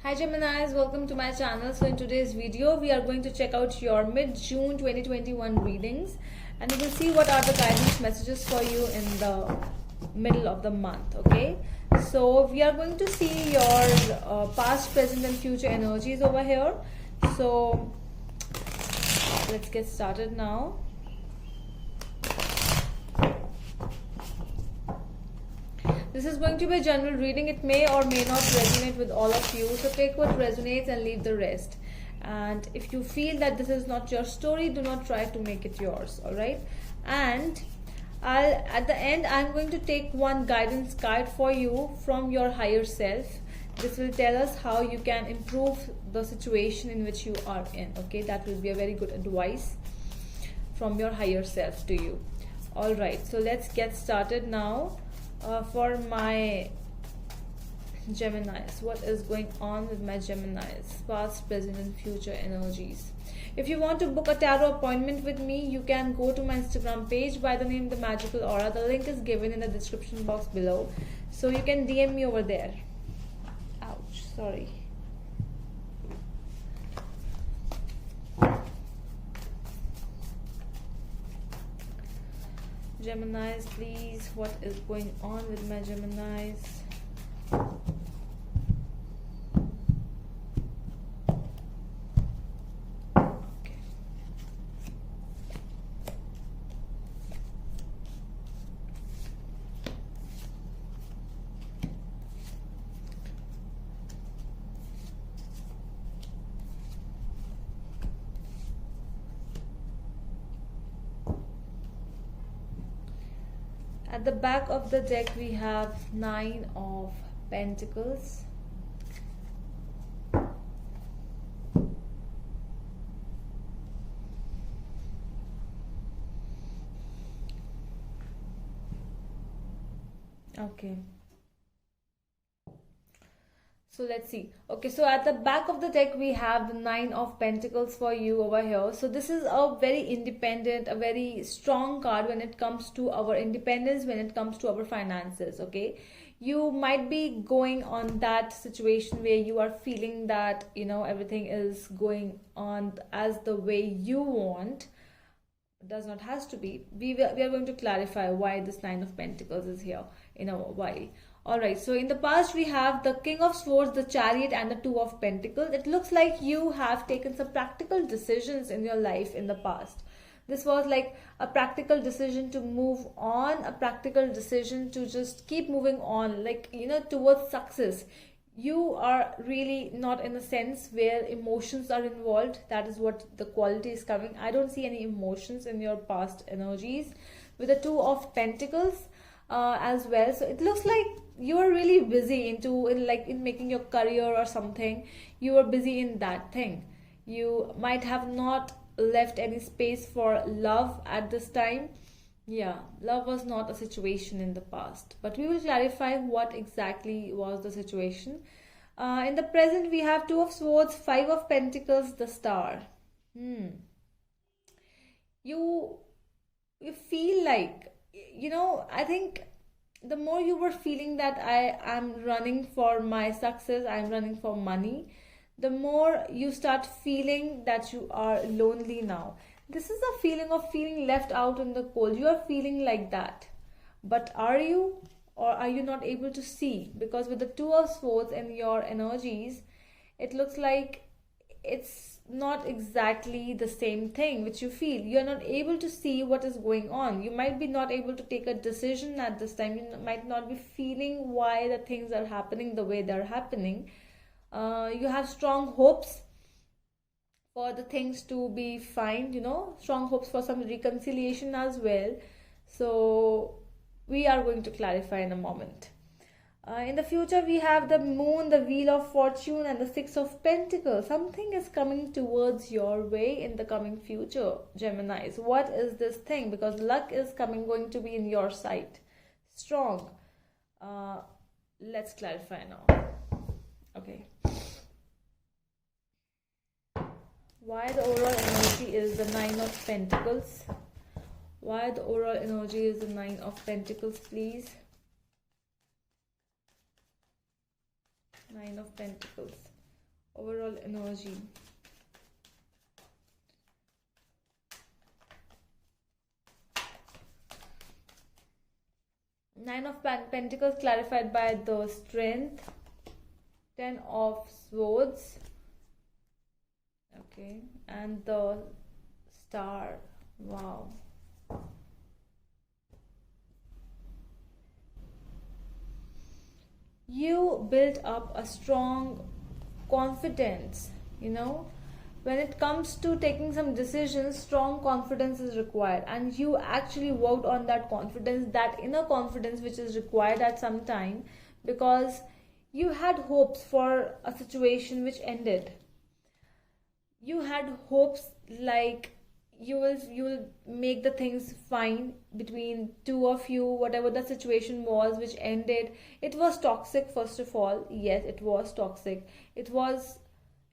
Hi Geminis, welcome to my channel. So in today's video, we are going to check out your mid-June 2021 readings and we will see what are the guidance messages for you in the middle of the month, okay? So we are going to see your past, present and future energies over here. So let's get started now. This is going to be a general reading. It may or may not resonate with all of you. So take what resonates and leave the rest. And if you feel that this is not your story, do not try to make it yours. Alright. And at the end, I'm going to take one guidance card for you from your higher self. This will tell us how you can improve the situation in which you are in. Okay. That will be a very good advice from your higher self to you. Alright. So let's get started now. For my Geminis, what is going on with my Geminis, past, present and future energies? If you want to book a tarot appointment with me, you can go to my Instagram page by the name The Magical Aura. The link is given in the description box below, so you can DM me over there. Ouch, sorry. Geminis, please, what is going on with my Geminis? Okay. At the back of the deck, we have Nine of Pentacles. Okay. So let's see. Okay, so at the back of the deck, we have the Nine of Pentacles for you over here. So this is a very independent, a very strong card when it comes to our independence, when it comes to our finances, okay? You might be going on that situation where you are feeling that, you know, everything is going on as the way you want. It does not has to be. We are going to clarify why this Nine of Pentacles is here in a while. Alright, so in the past we have the King of Swords, the Chariot and the Two of Pentacles. It looks like you have taken some practical decisions in your life in the past. This was like a practical decision to move on, a practical decision to just keep moving on, like, you know, towards success. You are really not in a sense where emotions are involved. That is what the quality is coming. I don't see any emotions in your past energies. With the Two of Pentacles, as well, so it looks like you are really busy in making your career or something. You are busy in that thing. You might have not left any space for love at this time. Yeah, love was not a situation in the past, but we will clarify what exactly was the situation. In the present, we have Two of Swords, Five of Pentacles, the Star. You feel like, you know, I think the more you were feeling that I am running for my success, I'm running for money, the more you start feeling that you are lonely now. This is a feeling of feeling left out in the cold. You are feeling like that. But are you, or are you not able to see? Because with the Two of Swords and your energies, it looks like it's not exactly the same thing which you feel. You're not able to see what is going on. You might be not able to take a decision at this time. You might not be feeling why the things are happening the way they're happening. You have strong hopes for the things to be fine, you know, strong hopes for some reconciliation as well. So we are going to clarify in a moment. In the future, we have the Moon, the Wheel of Fortune and the Six of Pentacles. Something is coming towards your way in the coming future, Geminis. What is this thing? Because luck is going to be in your side. Strong. Let's clarify now. Okay. Why the overall energy is the Nine of Pentacles? Why the overall energy is the Nine of Pentacles, please? Nine of Pentacles. overall energy. Nine of Pentacles clarified by the Strength. Ten of Swords. Okay, and the Star. Wow. You built up a strong confidence, when it comes to taking some decisions, strong confidence is required, and you actually worked on that confidence, that inner confidence which is required at some time, because you had hopes for a situation which ended. You had hopes like you will make the things fine between two of you, whatever the situation was which ended. It was toxic, first of all. Yes, it was toxic. It was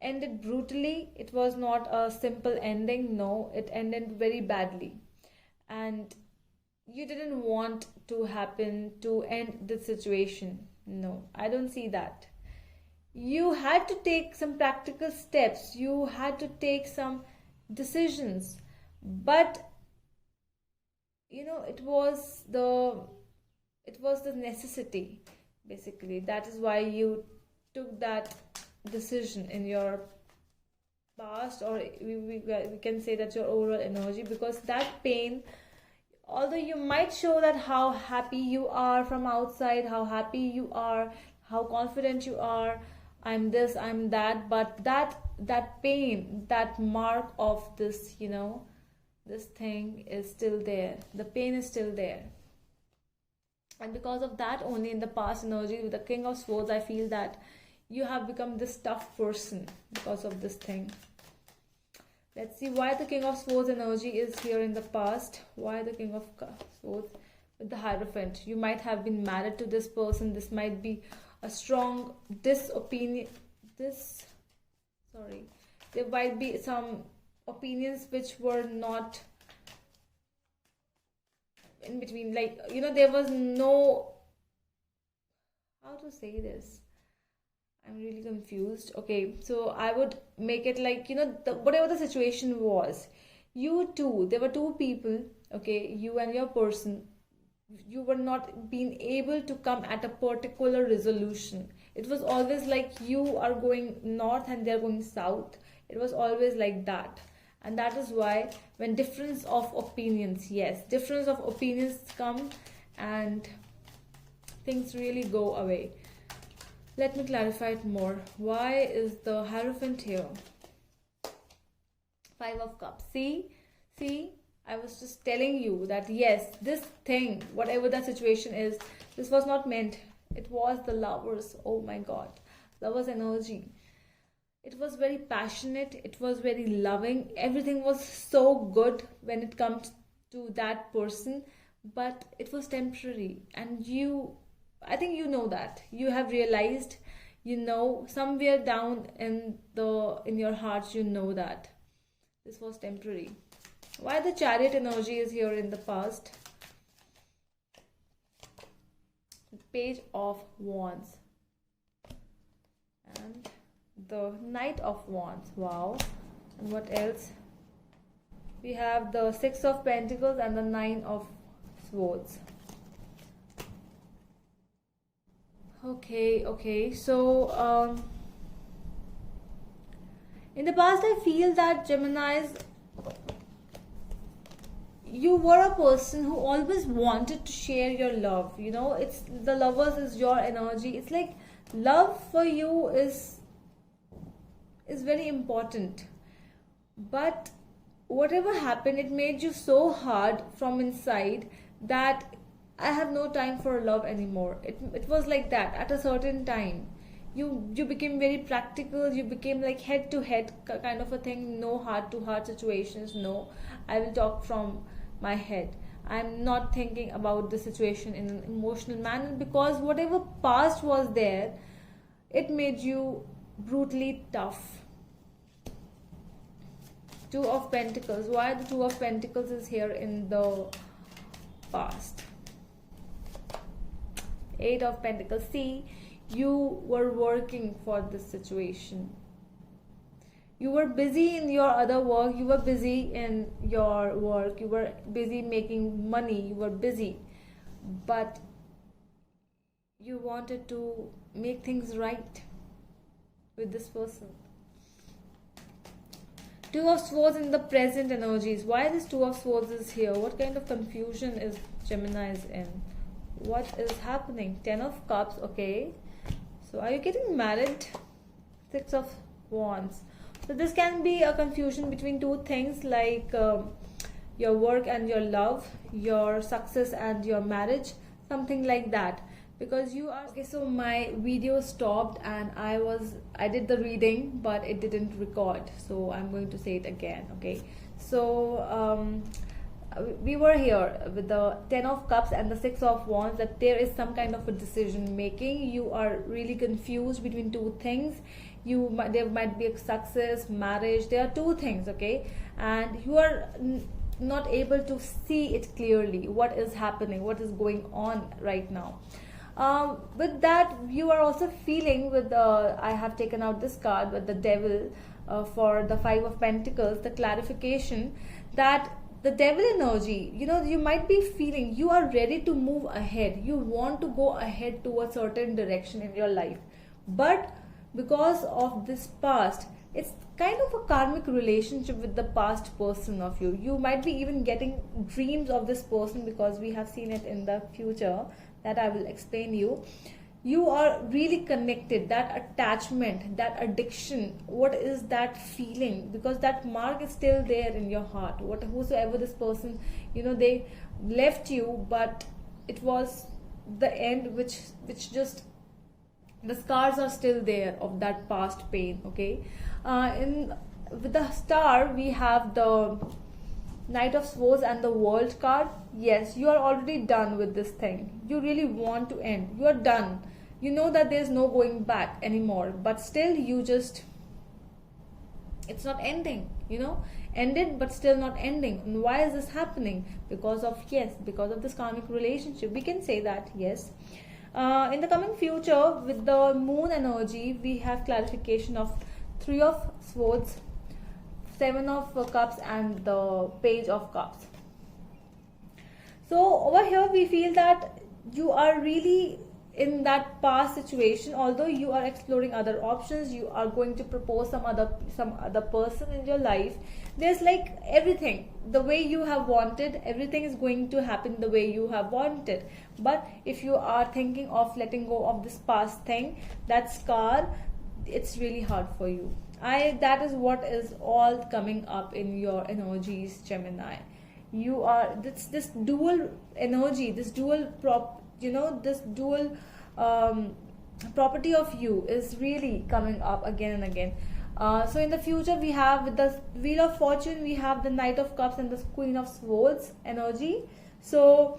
ended brutally. It was not a simple ending. No, it ended very badly, and you didn't want to happen to end the situation. No, I don't see that. You had to take some practical steps, you had to take some decisions, but it was the necessity, basically. That is why you took that decision in your past, or we can say that's your overall energy, because that pain, although you might show that how happy you are from outside, how happy you are, how confident you are, I'm this, I'm that, but that pain, that mark of this, this thing is still there. The pain is still there. And because of that, only in the past energy with the King of Swords, I feel that you have become this tough person because of this thing. Let's see why the King of Swords energy is here in the past. Why the King of Swords with the Hierophant? You might have been married to this person. This might be a strong disopinion. There might be some opinions which were not in between. Like, there was no. How to say this? I'm really confused. Okay, so I would make it like, whatever the situation was, there were two people, okay, you and your person, you were not being able to come at a particular resolution. It was always like you are going north and they're going south. It was always like that. And that is why when difference of opinions come, and things really go away. Let me clarify it more. Why is the Hierophant here? Five of Cups. See, I was just telling you that yes, this thing, whatever the situation is, this was not meant. It was the Lovers. Oh my God, Lovers energy. It was very passionate. It was very loving. Everything was so good when it comes to that person, but it was temporary. And I think that. You have realized, somewhere down in your heart, that this was temporary. Why the Chariot energy is here in the past? Page of Wands and the Knight of Wands. Wow. And what else? We have the Six of Pentacles and the Nine of Swords. Okay. So, in the past, I feel that Geminis, you were a person who always wanted to share your love. It's the Lovers is your energy. It's like love for you is very important. But whatever happened, it made you so hard from inside that I have no time for love anymore. It was like that at a certain time. You became very practical. You became like head to head kind of a thing. No heart to heart situations. No, I will talk from my head. I'm not thinking about the situation in an emotional manner, because whatever past was there, it made you brutally tough. Two of Pentacles. Why the Two of Pentacles is here in the past? Eight of Pentacles. See, you were working for this situation. You were busy in your other work, you were busy in your work, you were busy making money, you were busy, but you wanted to make things right with this person. Two of Swords in the present energies. Why this Two of Swords is here? What kind of confusion is Gemini is in? What is happening? Ten of Cups. Okay, so are you getting married? Six of Wands. So this can be a confusion between two things, like your work and your love, your success and your marriage, something like that. Because you are okay. So my video stopped and I did the reading, but it didn't record, so I'm going to say it again. Okay, so we were here with the Ten of Cups and the Six of Wands, that there is some kind of a decision making. You are really confused between two things. There might be a success, marriage, there are two things. Okay, and you are not able to see it clearly, what is happening, what is going on right now. With that, you are also feeling with the, I have taken out this card with the Devil for the Five of Pentacles, the clarification that the Devil energy, you might be feeling you are ready to move ahead. You want to go ahead to a certain direction in your life. But because of this past, it's kind of a karmic relationship with the past person of you. You might be even getting dreams of this person, because we have seen it in the future, that I will explain you. You are really connected, that attachment, that addiction, what is that feeling? Because that mark is still there in your heart. Whosoever this person, they left you, but it was the end, which just, the scars are still there of that past pain. Okay, with the Star, we have the Knight of Swords and the World card. Yes, you are already done with this thing. You really want to end. You are done. You know that there's no going back anymore, but still it's not ending, ended, but still not ending. And why is this happening? Because of this karmic relationship. We can say that, yes. In the coming future, with the Moon energy, we have clarification of Three of Swords, Seven of Cups and the Page of Cups. So over here we feel that you are really in that past situation. Although you are exploring other options, you are going to propose some other person in your life. There's like everything the way you have wanted, everything is going to happen the way you have wanted. But if you are thinking of letting go of this past thing, that scar, it's really hard for you. That is what is all coming up in your energies, Gemini. You are this dual energy, this dual this dual property of you is really coming up again and again. So in the future, we have with the Wheel of Fortune, we have the Knight of Cups and the Queen of Swords energy. So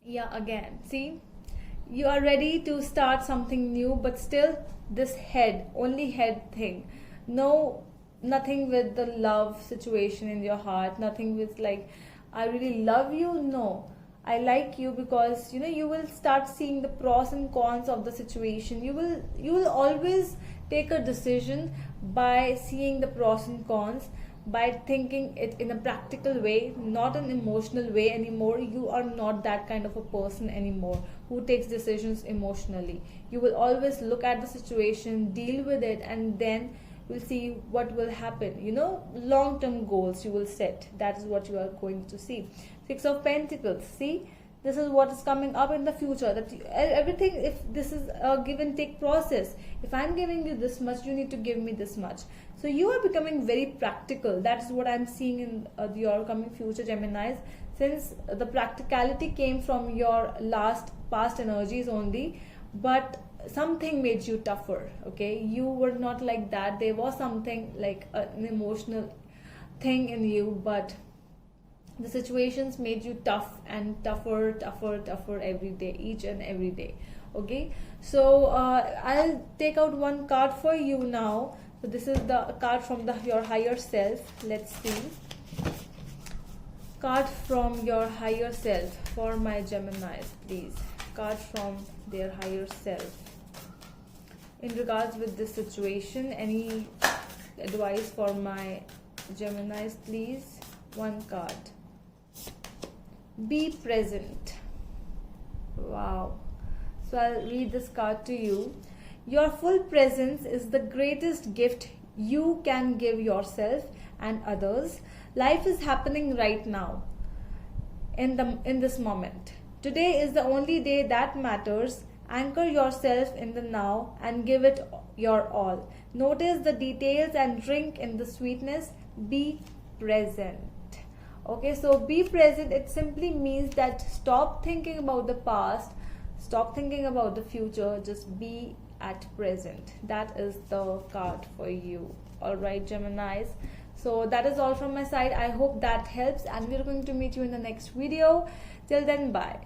yeah, again, see, you are ready to start something new, but still this only head thing. Nothing with the love situation in your heart, nothing with like, I really love you. No, I like you, because you will start seeing the pros and cons of the situation. You will always take a decision by seeing the pros and cons, by thinking it in a practical way, not an emotional way anymore. You are not that kind of a person anymore who takes decisions emotionally. You will always look at the situation, deal with it, and then we'll see what will happen. Long-term goals you will set. That is what you are going to see. Six of Pentacles. See, this is what is coming up in the future, that everything, if this is a give and take process, if I'm giving you this much, you need to give me this much. So you are becoming very practical. That is what I'm seeing in your coming future, Geminis. Since the practicality came from your past energies only, but something made you tougher. Okay, you were not like that. There was something like an emotional thing in you, but the situations made you tough and tougher every day, each and every day. Okay, so I'll take out one card for you now. So this is the card from your higher self. Let's see. Card from your higher self for my Geminis, please. Card from their higher self in regards with this situation. Any advice for my Geminis, please. One card. Be present. Wow. So I'll read this card to you. Your full presence is the greatest gift you can give yourself and others. Life is happening right now, in this moment. Today is the only day that matters. Anchor yourself in the now and give it your all. Notice the details and drink in the sweetness. Be present. Okay, so be present, it simply means that stop thinking about the past, stop thinking about the future, just be at present. That is the card for you. All right, Geminis. So that is all from my side. I hope that helps, and we're going to meet you in the next video. Till then, bye.